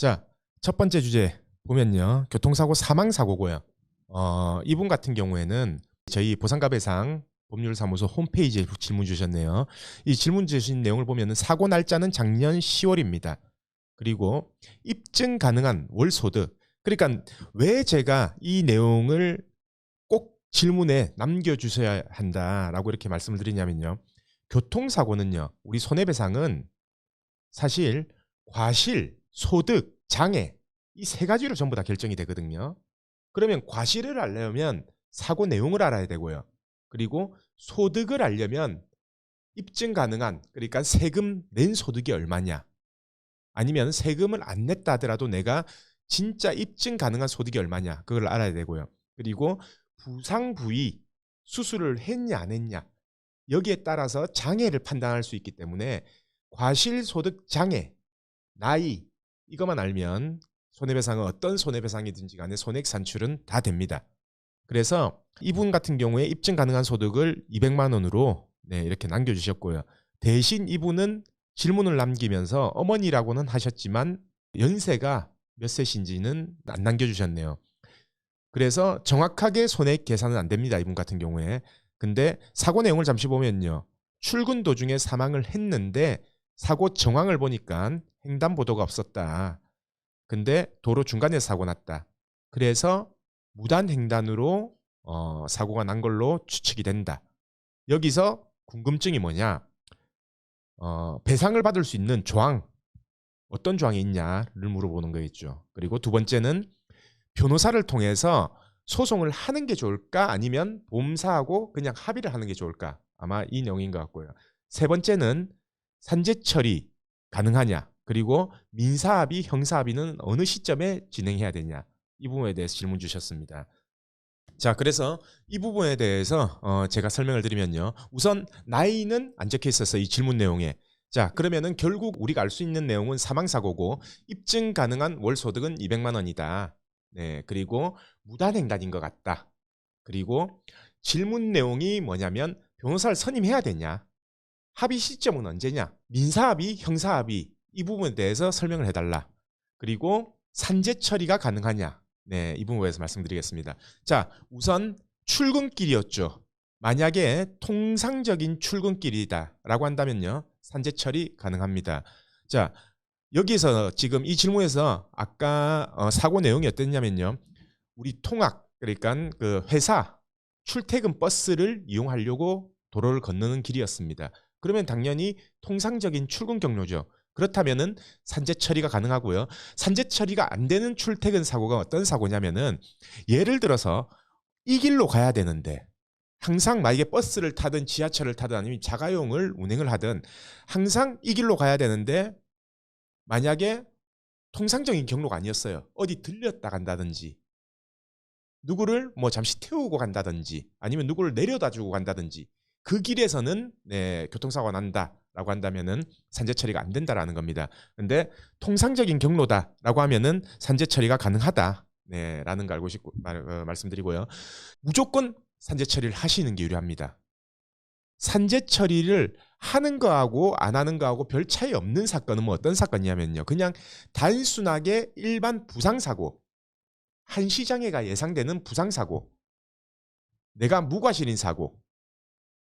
자, 첫 번째 주제 보면요. 교통사고 사망사고고요. 이분 같은 경우에는 저희 보상가배상 법률사무소 홈페이지에 질문 주셨네요. 이 질문 주신 내용을 보면 사고 날짜는 작년 10월입니다. 그리고 입증 가능한 월소득. 그러니까 왜 제가 이 내용을 꼭 질문에 남겨주셔야 한다라고 이렇게 말씀을 드리냐면요. 교통사고는요. 우리 손해배상은 사실 과실, 소득, 장애 이 세 가지로 전부 다 결정이 되거든요. 그러면 과실을 알려면 사고 내용을 알아야 되고요. 그리고 소득을 알려면 입증 가능한, 그러니까 세금 낸 소득이 얼마냐, 아니면 세금을 안 냈다 하더라도 내가 진짜 입증 가능한 소득이 얼마냐, 그걸 알아야 되고요. 그리고 부상 부위, 수술을 했냐 안 했냐, 여기에 따라서 장애를 판단할 수 있기 때문에 과실, 소득, 장애, 나이 이것만 알면 손해배상은 어떤 손해배상이든지 간에 손해액 산출은 다 됩니다. 그래서 이분 같은 경우에 입증 가능한 소득을 200만 원으로 이렇게 남겨주셨고요. 대신 이분은 질문을 남기면서 어머니라고는 하셨지만 연세가 몇 세신지는 안 남겨주셨네요. 그래서 정확하게 손해액 계산은 안 됩니다. 이분 같은 경우에. 근데 사고 내용을 잠시 보면요. 출근 도중에 사망을 했는데 사고 정황을 보니까 횡단보도가 없었다. 근데 도로 중간에 사고 났다. 그래서 무단횡단으로 사고가 난 걸로 추측이 된다. 여기서 궁금증이 뭐냐? 배상을 받을 수 있는 조항, 어떤 조항이 있냐를 물어보는 거겠죠. 그리고 두 번째는 변호사를 통해서 소송을 하는 게 좋을까? 아니면 보험사하고 그냥 합의를 하는 게 좋을까? 아마 이 내용인 것 같고요. 세 번째는 산재 처리 가능하냐? 그리고 민사합의, 형사합의는 어느 시점에 진행해야 되냐? 이 부분에 대해서 질문 주셨습니다. 자, 그래서 이 부분에 대해서 제가 설명을 드리면요. 우선 나이는 안 적혀 있어서 이 질문 내용에. 자, 그러면은 결국 우리가 알 수 있는 내용은 사망사고고 입증 가능한 월소득은 200만 원이다. 네, 그리고 무단횡단인 것 같다. 그리고 질문 내용이 뭐냐면 변호사를 선임해야 되냐? 합의 시점은 언제냐? 민사합의, 형사합의 이 부분에 대해서 설명을 해달라. 그리고 산재 처리가 가능하냐? 네, 이 부분에서 말씀드리겠습니다. 자, 우선 출근길이었죠. 만약에 통상적인 출근길이다라고 한다면요, 산재 처리 가능합니다. 자, 여기서 지금 이 질문에서 아까 사고 내용이 어땠냐면요, 우리 통학, 그러니까 그 회사 출퇴근 버스를 이용하려고 도로를 건너는 길이었습니다. 그러면 당연히 통상적인 출근 경로죠. 그렇다면은 산재 처리가 가능하고요. 산재 처리가 안 되는 출퇴근 사고가 어떤 사고냐면은 예를 들어서 이 길로 가야 되는데 항상 만약에 버스를 타든 지하철을 타든 아니면 자가용을 운행을 하든 항상 이 길로 가야 되는데 만약에 통상적인 경로가 아니었어요. 어디 들렸다 간다든지 누구를 뭐 잠시 태우고 간다든지 아니면 누구를 내려다 주고 간다든지 그 길에서는 교통사고가 난다라고 한다면은 산재 처리가 안 된다라는 겁니다. 근데 통상적인 경로다라고 하면은 산재 처리가 가능하다. 라는 거 알고 싶고 말씀드리고요. 무조건 산재 처리를 하시는 게 유리합니다. 산재 처리를 하는 거하고 안 하는 거하고 별 차이 없는 사건은 뭐 어떤 사건이냐면요. 그냥 단순하게 일반 부상사고, 한시장애가 예상되는 부상사고, 내가 무과실인 사고,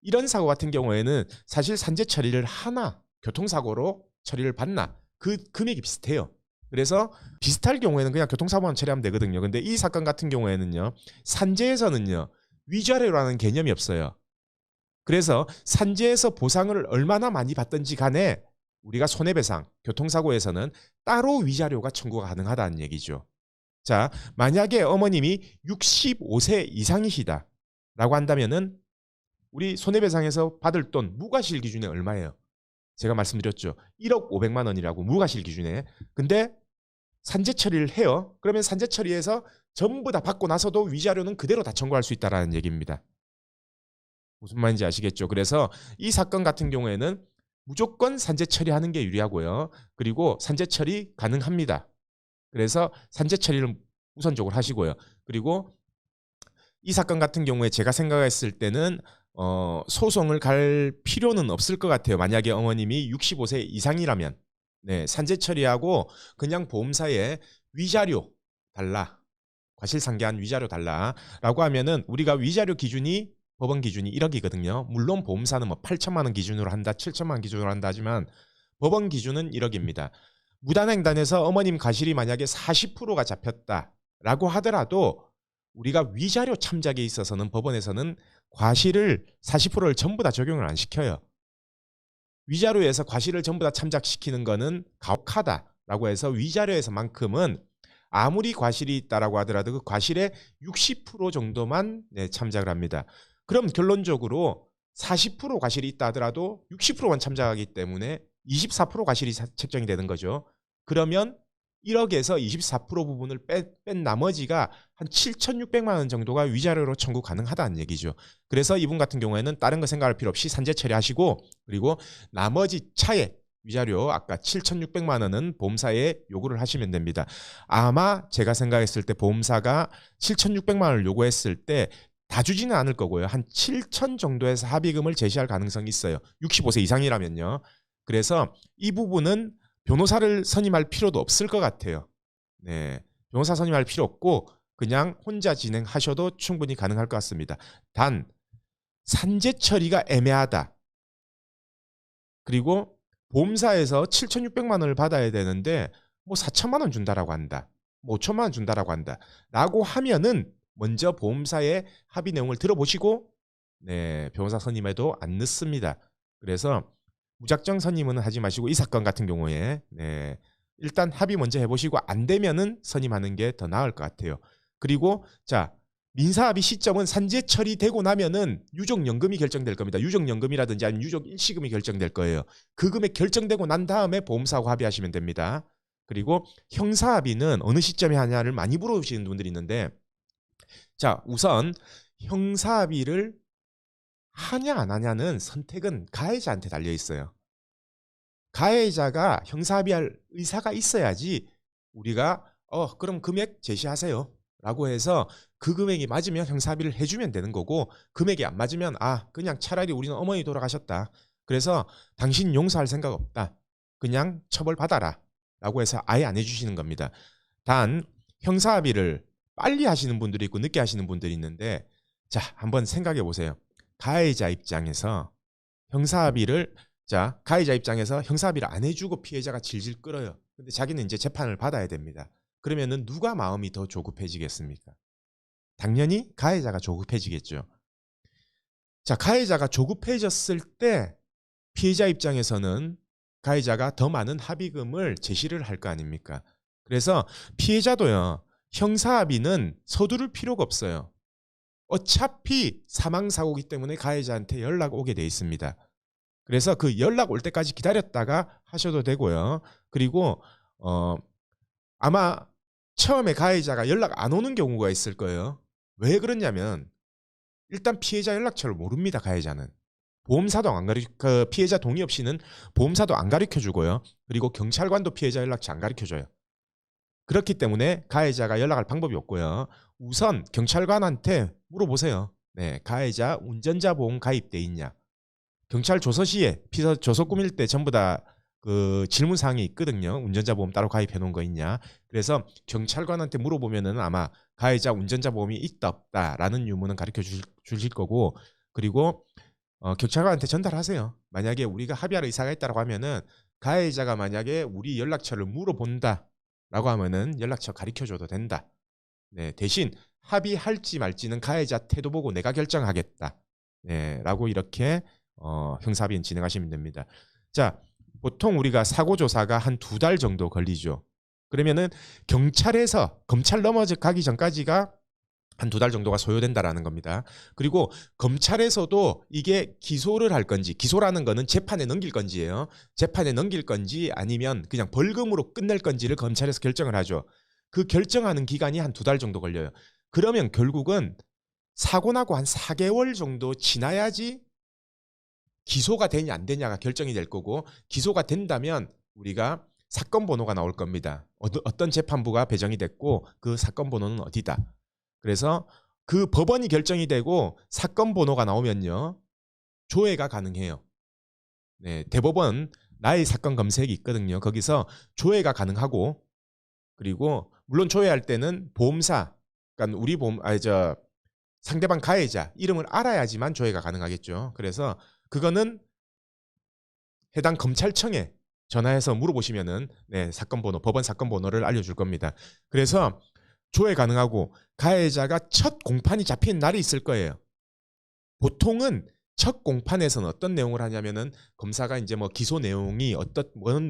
이런 사고 같은 경우에는 사실 산재 처리를 하나, 교통사고로 처리를 받나, 그 금액이 비슷해요. 그래서 비슷할 경우에는 그냥 교통사고만 처리하면 되거든요. 근데 이 사건 같은 경우에는요, 산재에서는요, 위자료라는 개념이 없어요. 그래서 산재에서 보상을 얼마나 많이 받든지 간에 우리가 손해배상, 교통사고에서는 따로 위자료가 청구가 가능하다는 얘기죠. 자, 만약에 어머님이 65세 이상이시다 라고 한다면은 우리 손해배상에서 받을 돈 무과실 기준에 얼마예요? 제가 말씀드렸죠. 1억 500만 원이라고 무과실 기준에. 근데 산재 처리를 해요. 그러면 산재 처리해서 전부 다 받고 나서도 위자료는 그대로 다 청구할 수 있다는 얘기입니다. 무슨 말인지 아시겠죠? 그래서 이 사건 같은 경우에는 무조건 산재 처리하는 게 유리하고요. 그리고 산재 처리 가능합니다. 그래서 산재 처리를 우선적으로 하시고요. 그리고 이 사건 같은 경우에 제가 생각했을 때는 소송을 갈 필요는 없을 것 같아요. 만약에 어머님이 65세 이상이라면. 네, 산재 처리하고 그냥 보험사에 위자료 달라. 과실상계한 위자료 달라라고 하면은 우리가 위자료 기준이 법원 기준이 1억이거든요. 물론 보험사는 뭐 8천만 원 기준으로 한다, 7천만 원 기준으로 한다 하지만 법원 기준은 1억입니다. 무단횡단에서 어머님 과실이 만약에 40%가 잡혔다라고 하더라도 우리가 위자료 참작에 있어서는 법원에서는 과실을 40%를 전부 다 적용을 안 시켜요. 위자료에서 과실을 전부 다 참작시키는 거는 가혹하다라고 해서 위자료에서만큼은 아무리 과실이 있다라고 하더라도 그 과실의 60% 정도만 참작을 합니다. 그럼 결론적으로 40% 과실이 있다 하더라도 60%만 참작하기 때문에 24% 과실이 책정이 되는 거죠. 그러면 1억에서 24% 부분을 뺀 나머지가 한 7,600만 원 정도가 위자료로 청구 가능하다는 얘기죠. 그래서 이분 같은 경우에는 다른 거 생각할 필요 없이 산재 처리하시고 그리고 나머지 차에 위자료 아까 7,600만 원은 보험사에 요구를 하시면 됩니다. 아마 제가 생각했을 때 보험사가 7,600만 원을 요구했을 때 다 주지는 않을 거고요. 한 7천 정도에서 합의금을 제시할 가능성이 있어요. 65세 이상이라면요. 그래서 이 부분은 변호사를 선임할 필요도 없을 것 같아요. 네, 변호사 선임할 필요 없고 그냥 혼자 진행하셔도 충분히 가능할 것 같습니다. 단 산재 처리가 애매하다. 그리고 보험사에서 7,600만 원을 받아야 되는데 뭐 4천만 원 준다라고 한다. 뭐 5천만 원 준다라고 한다. 라고 하면은 먼저 보험사의 합의 내용을 들어보시고 네, 변호사 선임에도 안 늦습니다. 그래서 무작정 선임은 하지 마시고 이 사건 같은 경우에 네, 일단 합의 먼저 해보시고 안 되면은 선임하는 게 더 나을 것 같아요. 그리고 자 민사합의 시점은 산재 처리되고 나면은 유족연금이 결정될 겁니다. 유족연금이라든지 아니면 유족 일시금이 결정될 거예요. 그 금액 결정되고 난 다음에 보험사하고 합의하시면 됩니다. 그리고 형사합의는 어느 시점에 하냐를 많이 물어보시는 분들이 있는데 자 우선 형사합의를 하냐 안 하냐는 선택은 가해자한테 달려 있어요. 가해자가 형사합의할 의사가 있어야지 우리가 그럼 금액 제시하세요 라고 해서 그 금액이 맞으면 형사합의를 해주면 되는 거고 금액이 안 맞으면 그냥 차라리 우리는 어머니 돌아가셨다. 그래서 당신 용서할 생각 없다. 그냥 처벌받아라 라고 해서 아예 안 해주시는 겁니다. 단 형사합의를 빨리 하시는 분들이 있고 늦게 하시는 분들이 있는데 자 한번 생각해 보세요. 가해자 입장에서 형사합의를 가해자 입장에서 형사합의를 안 해주고 피해자가 질질 끌어요. 근데 자기는 이제 재판을 받아야 됩니다. 그러면은 누가 마음이 더 조급해지겠습니까? 당연히 가해자가 조급해지겠죠. 자, 가해자가 조급해졌을 때 피해자 입장에서는 가해자가 더 많은 합의금을 제시를 할 거 아닙니까? 그래서 피해자도요. 형사합의는 서두를 필요가 없어요. 어차피 사망사고이기 때문에 가해자한테 연락 오게 돼 있습니다. 그래서 그 연락 올 때까지 기다렸다가 하셔도 되고요. 그리고 아마 처음에 가해자가 연락 안 오는 경우가 있을 거예요. 왜 그러냐면 일단 피해자 연락처를 모릅니다. 가해자는. 보험사도 안 피해자 동의 없이는 보험사도 안 가르쳐 주고요. 그리고 경찰관도 피해자 연락처 안 가르쳐 줘요. 그렇기 때문에 가해자가 연락할 방법이 없고요. 우선 경찰관한테 물어보세요. 네, 가해자 운전자 보험 가입돼 있냐? 경찰 조서시에 조서 꾸밀 때 전부 다 그 질문 사항이 있거든요. 운전자 보험 따로 가입해 놓은 거 있냐? 그래서 경찰관한테 물어보면은 아마 가해자 운전자 보험이 있다 없다라는 유무는 가르쳐 주실 거고 그리고 경찰관한테 전달하세요. 만약에 우리가 합의할 의사가 있다고 하면은 가해자가 만약에 우리 연락처를 물어본다라고 하면은 연락처 가르쳐 줘도 된다. 네, 대신 합의할지 말지는 가해자 태도 보고 내가 결정하겠다. 네, 라고 이렇게 형사합의는 진행하시면 됩니다. 자, 보통 우리가 사고조사가 한 2달 정도 걸리죠. 그러면은 경찰에서 검찰 넘어가기 전까지가 한 2달 정도가 소요된다라는 겁니다. 그리고 검찰에서도 이게 기소를 할 건지, 기소라는 거는 재판에 넘길 건지예요. 재판에 넘길 건지 아니면 그냥 벌금으로 끝낼 건지를 검찰에서 결정을 하죠. 그 결정하는 기간이 한 2달 정도 걸려요. 그러면 결국은 사고 나고 한 4개월 정도 지나야지 기소가 되냐 안 되냐가 결정이 될 거고 기소가 된다면 우리가 사건 번호가 나올 겁니다. 어떤 재판부가 배정이 됐고 그 사건 번호는 어디다. 그래서 그 법원이 결정이 되고 사건 번호가 나오면요. 조회가 가능해요. 네, 대법원 나의 사건 검색이 있거든요. 거기서 조회가 가능하고 그리고 물론 조회할 때는 보험사, 그러니까 우리 보험, 상대방 가해자 이름을 알아야지만 조회가 가능하겠죠. 그래서 그거는 해당 검찰청에 전화해서 물어보시면은 네, 사건 번호, 법원 사건 번호를 알려줄 겁니다. 그래서 조회 가능하고 가해자가 첫 공판이 잡힌 날이 있을 거예요. 보통은 첫 공판에서는 어떤 내용을 하냐면은 검사가 이제 뭐 기소 내용이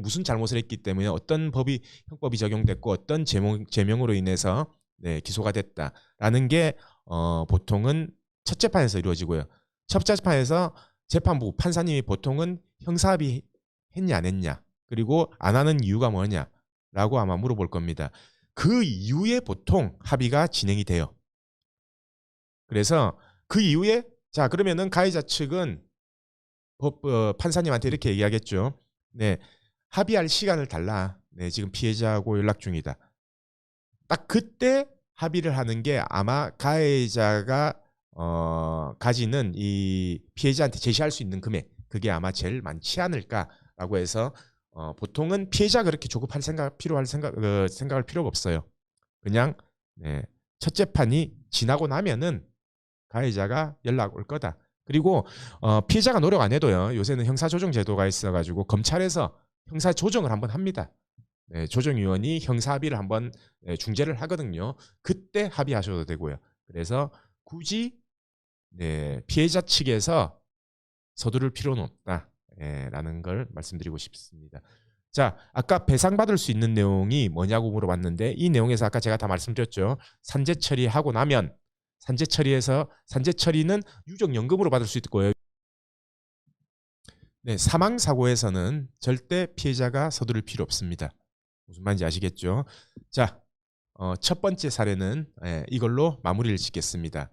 무슨 잘못을 했기 때문에 어떤 형법이 적용됐고 어떤 제명으로 인해서 네, 기소가 됐다라는 게 보통은 첫 재판에서 이루어지고요. 첫 재판에서 재판부 판사님이 보통은 형사합의 했냐 안 했냐 그리고 안 하는 이유가 뭐냐라고 아마 물어볼 겁니다. 그 이후에 보통 합의가 진행이 돼요. 그래서 그 이후에 자 그러면은 가해자 측은 판사님한테 이렇게 얘기하겠죠. 네, 합의할 시간을 달라. 네, 지금 피해자하고 연락 중이다. 딱 그때 합의를 하는 게 아마 가해자가 가지는 이 피해자한테 제시할 수 있는 금액 그게 아마 제일 많지 않을까라고 해서 보통은 피해자가 그렇게 조급할 생각할 필요가 없어요. 그냥 네, 첫 재판이 지나고 나면은 가해자가 연락 올 거다. 그리고 피해자가 노력 안 해도요. 요새는 형사조정 제도가 있어가지고 검찰에서 형사조정을 한번 합니다. 네, 조정위원이 형사합의를 한번 중재를 하거든요. 그때 합의하셔도 되고요. 그래서 굳이 네, 피해자 측에서 서두를 필요는 없다. 라는 걸 말씀드리고 싶습니다. 자, 아까 배상받을 수 있는 내용이 뭐냐고 물어봤는데 이 내용에서 아까 제가 다 말씀드렸죠. 산재 처리하고 나면 산재 처리는 유족연금으로 받을 수 있고요. 네, 사망 사고에서는 절대 피해자가 서두를 필요 없습니다. 무슨 말인지 아시겠죠? 자, 첫 번째 사례는 이걸로 마무리를 짓겠습니다.